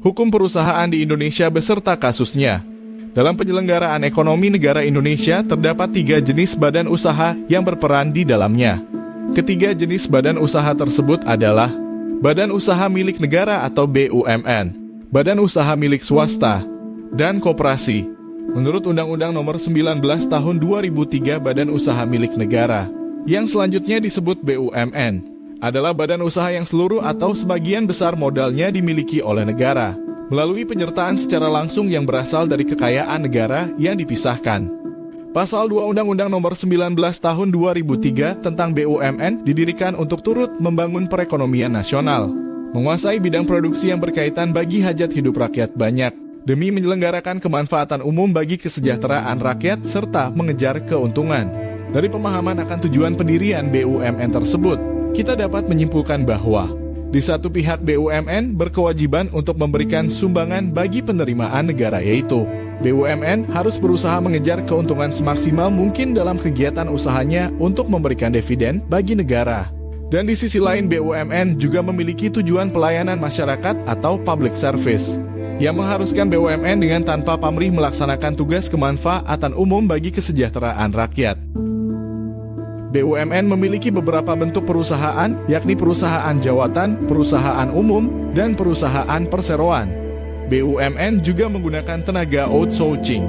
hukum perusahaan di Indonesia beserta kasusnya. Dalam penyelenggaraan ekonomi negara Indonesia, terdapat 3 jenis badan usaha yang berperan di dalamnya. Ketiga jenis badan usaha tersebut adalah badan usaha milik negara atau BUMN, badan usaha milik swasta, dan koperasi. Menurut Undang-Undang Nomor 19 Tahun 2003 Badan Usaha Milik Negara, yang selanjutnya disebut BUMN, adalah badan usaha yang seluruh atau sebagian besar modalnya dimiliki oleh negara, melalui penyertaan secara langsung yang berasal dari kekayaan negara yang dipisahkan. Pasal 2 Undang-Undang Nomor 19 Tahun 2003 tentang BUMN didirikan untuk turut membangun perekonomian nasional, menguasai bidang produksi yang berkaitan bagi hajat hidup rakyat banyak, demi menyelenggarakan kemanfaatan umum bagi kesejahteraan rakyat serta mengejar keuntungan. Dari pemahaman akan tujuan pendirian BUMN tersebut, kita dapat menyimpulkan bahwa di satu pihak BUMN berkewajiban untuk memberikan sumbangan bagi penerimaan negara, yaitu BUMN harus berusaha mengejar keuntungan semaksimal mungkin dalam kegiatan usahanya untuk memberikan dividen bagi negara. Dan di sisi lain BUMN juga memiliki tujuan pelayanan masyarakat atau public service, yang mengharuskan BUMN dengan tanpa pamrih melaksanakan tugas kemanfaatan umum bagi kesejahteraan rakyat. BUMN memiliki beberapa bentuk perusahaan, yakni perusahaan jawatan, perusahaan umum, dan perusahaan perseroan. BUMN juga menggunakan tenaga outsourcing.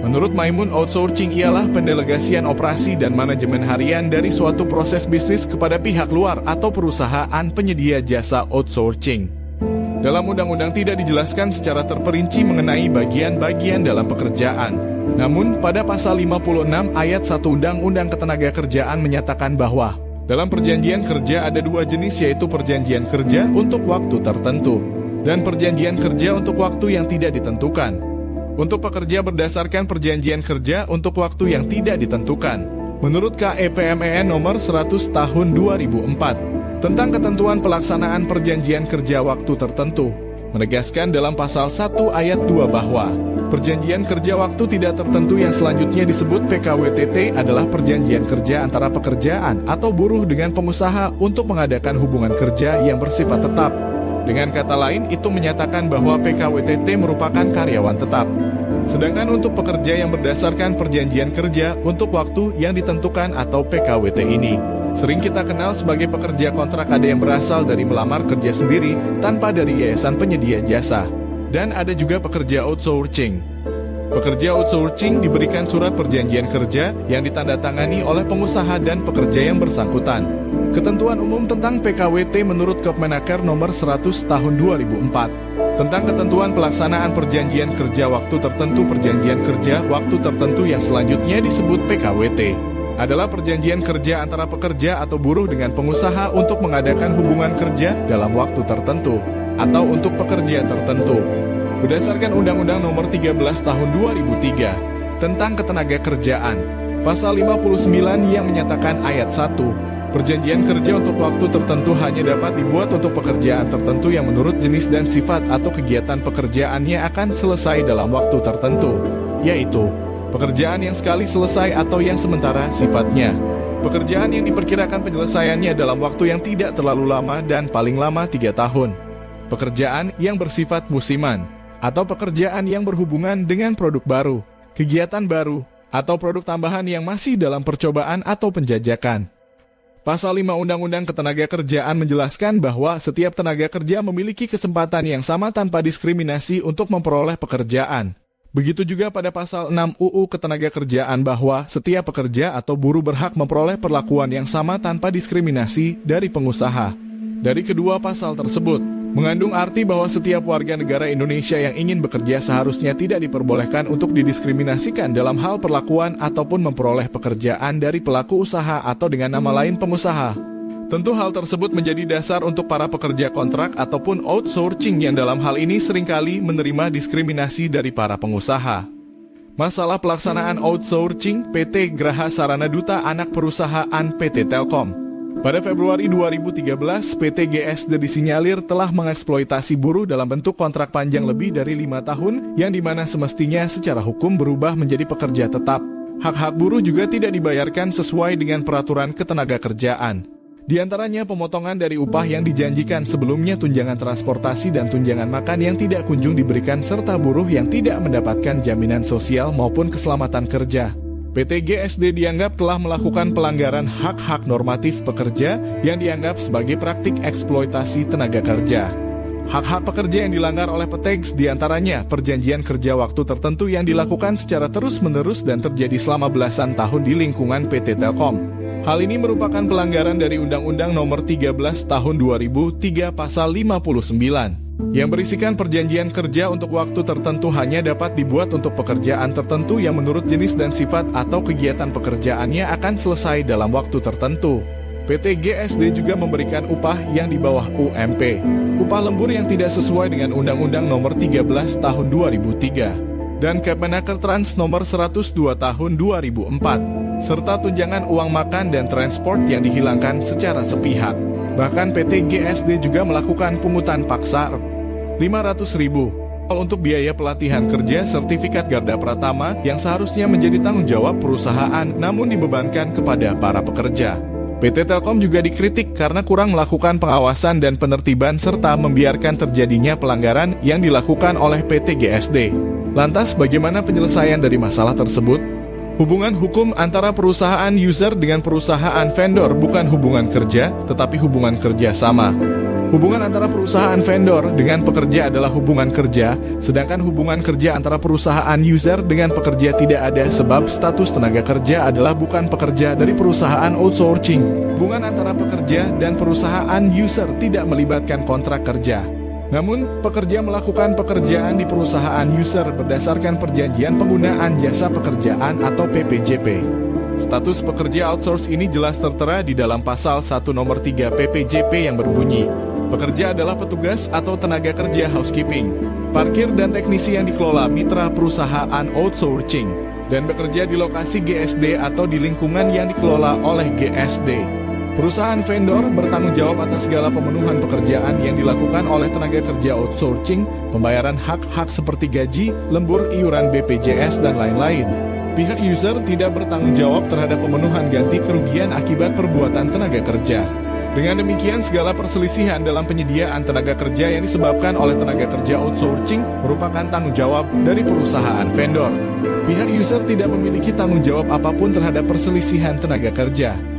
Menurut Maimun, outsourcing ialah pendelegasian operasi dan manajemen harian dari suatu proses bisnis kepada pihak luar atau perusahaan penyedia jasa outsourcing. Dalam undang-undang tidak dijelaskan secara terperinci mengenai bagian-bagian dalam pekerjaan. Namun, pada pasal 56 ayat 1 Undang-Undang Ketenagakerjaan menyatakan bahwa dalam perjanjian kerja ada 2 jenis, yaitu perjanjian kerja untuk waktu tertentu dan perjanjian kerja untuk waktu yang tidak ditentukan. Untuk pekerja berdasarkan perjanjian kerja untuk waktu yang tidak ditentukan, menurut KEPMEN nomor 100 tahun 2004 tentang ketentuan pelaksanaan perjanjian kerja waktu tertentu, menegaskan dalam pasal 1 ayat 2 bahwa perjanjian kerja waktu tidak tertentu yang selanjutnya disebut PKWTT adalah perjanjian kerja antara pekerjaan atau buruh dengan pengusaha untuk mengadakan hubungan kerja yang bersifat tetap. Dengan kata lain, itu menyatakan bahwa PKWTT merupakan karyawan tetap. Sedangkan untuk pekerja yang berdasarkan perjanjian kerja untuk waktu yang ditentukan atau PKWT ini, sering kita kenal sebagai pekerja kontrak, ada yang berasal dari melamar kerja sendiri tanpa dari yayasan penyedia jasa. Dan ada juga pekerja outsourcing. Pekerja outsourcing diberikan surat perjanjian kerja yang ditandatangani oleh pengusaha dan pekerja yang bersangkutan. Ketentuan umum tentang PKWT menurut Kepmenaker nomor 100 tahun 2004 tentang ketentuan pelaksanaan perjanjian kerja waktu tertentu. Perjanjian kerja waktu tertentu yang selanjutnya disebut PKWT adalah perjanjian kerja antara pekerja atau buruh dengan pengusaha untuk mengadakan hubungan kerja dalam waktu tertentu atau untuk pekerja tertentu. Berdasarkan Undang-Undang Nomor 13 Tahun 2003 tentang Ketenagakerjaan, Pasal 59 yang menyatakan ayat 1, perjanjian kerja untuk waktu tertentu hanya dapat dibuat untuk pekerjaan tertentu yang menurut jenis dan sifat atau kegiatan pekerjaannya akan selesai dalam waktu tertentu, yaitu pekerjaan yang sekali selesai atau yang sementara sifatnya, pekerjaan yang diperkirakan penyelesaiannya dalam waktu yang tidak terlalu lama dan paling lama 3 tahun, pekerjaan yang bersifat musiman, atau pekerjaan yang berhubungan dengan produk baru, kegiatan baru, atau produk tambahan yang masih dalam percobaan atau penjajakan. Pasal 5 Undang-Undang Ketenagakerjaan menjelaskan bahwa setiap tenaga kerja memiliki kesempatan yang sama tanpa diskriminasi untuk memperoleh pekerjaan. Begitu juga pada Pasal 6 UU Ketenagakerjaan bahwa setiap pekerja atau buruh berhak memperoleh perlakuan yang sama tanpa diskriminasi dari pengusaha. Dari kedua pasal tersebut, mengandung arti bahwa setiap warga negara Indonesia yang ingin bekerja seharusnya tidak diperbolehkan untuk didiskriminasikan dalam hal perlakuan ataupun memperoleh pekerjaan dari pelaku usaha atau dengan nama lain pengusaha. Tentu hal tersebut menjadi dasar untuk para pekerja kontrak ataupun outsourcing yang dalam hal ini seringkali menerima diskriminasi dari para pengusaha. Masalah pelaksanaan outsourcing PT Graha Sarana Duta anak perusahaan PT Telkom. Pada Februari 2013, PT GSD disinyalir telah mengeksploitasi buruh dalam bentuk kontrak panjang lebih dari 5 tahun yang dimana semestinya secara hukum berubah menjadi pekerja tetap. Hak-hak buruh juga tidak dibayarkan sesuai dengan peraturan ketenagakerjaan. Di antaranya pemotongan dari upah yang dijanjikan sebelumnya, tunjangan transportasi dan tunjangan makan yang tidak kunjung diberikan, serta buruh yang tidak mendapatkan jaminan sosial maupun keselamatan kerja. PT GSD dianggap telah melakukan pelanggaran hak-hak normatif pekerja yang dianggap sebagai praktik eksploitasi tenaga kerja. Hak-hak pekerja yang dilanggar oleh PT diantaranya perjanjian kerja waktu tertentu yang dilakukan secara terus-menerus dan terjadi selama belasan tahun di lingkungan PT Telkom. Hal ini merupakan pelanggaran dari Undang-Undang Nomor 13 Tahun 2003 Pasal 59, yang berisikan perjanjian kerja untuk waktu tertentu hanya dapat dibuat untuk pekerjaan tertentu yang menurut jenis dan sifat atau kegiatan pekerjaannya akan selesai dalam waktu tertentu. PT GSD juga memberikan upah yang di bawah UMP, upah lembur yang tidak sesuai dengan Undang-Undang Nomor 13 Tahun 2003, dan Kemenaker Trans Nomor 102 Tahun 2004. Serta tunjangan uang makan dan transport yang dihilangkan secara sepihak. Bahkan PT GSD juga melakukan pungutan paksa Rp500.000 untuk biaya pelatihan kerja sertifikat Garda Pratama yang seharusnya menjadi tanggung jawab perusahaan namun dibebankan kepada para pekerja. PT Telkom juga dikritik karena kurang melakukan pengawasan dan penertiban serta membiarkan terjadinya pelanggaran yang dilakukan oleh PT GSD. Lantas bagaimana penyelesaian dari masalah tersebut? Hubungan hukum antara perusahaan user dengan perusahaan vendor bukan hubungan kerja, tetapi hubungan kerja sama. Hubungan antara perusahaan vendor dengan pekerja adalah hubungan kerja, sedangkan hubungan kerja antara perusahaan user dengan pekerja tidak ada sebab status tenaga kerja adalah bukan pekerja dari perusahaan outsourcing. Hubungan antara pekerja dan perusahaan user tidak melibatkan kontrak kerja. Namun, pekerja melakukan pekerjaan di perusahaan user berdasarkan perjanjian penggunaan jasa pekerjaan atau PPJP. Status pekerja outsource ini jelas tertera di dalam pasal 1 nomor 3 PPJP yang berbunyi, pekerja adalah petugas atau tenaga kerja housekeeping, parkir dan teknisi yang dikelola mitra perusahaan outsourcing, dan bekerja di lokasi GSD atau di lingkungan yang dikelola oleh GSD. Perusahaan vendor bertanggung jawab atas segala pemenuhan pekerjaan yang dilakukan oleh tenaga kerja outsourcing, pembayaran hak-hak seperti gaji, lembur, iuran BPJS, dan lain-lain. Pihak user tidak bertanggung jawab terhadap pemenuhan ganti kerugian akibat perbuatan tenaga kerja. Dengan demikian, segala perselisihan dalam penyediaan tenaga kerja yang disebabkan oleh tenaga kerja outsourcing merupakan tanggung jawab dari perusahaan vendor. Pihak user tidak memiliki tanggung jawab apapun terhadap perselisihan tenaga kerja.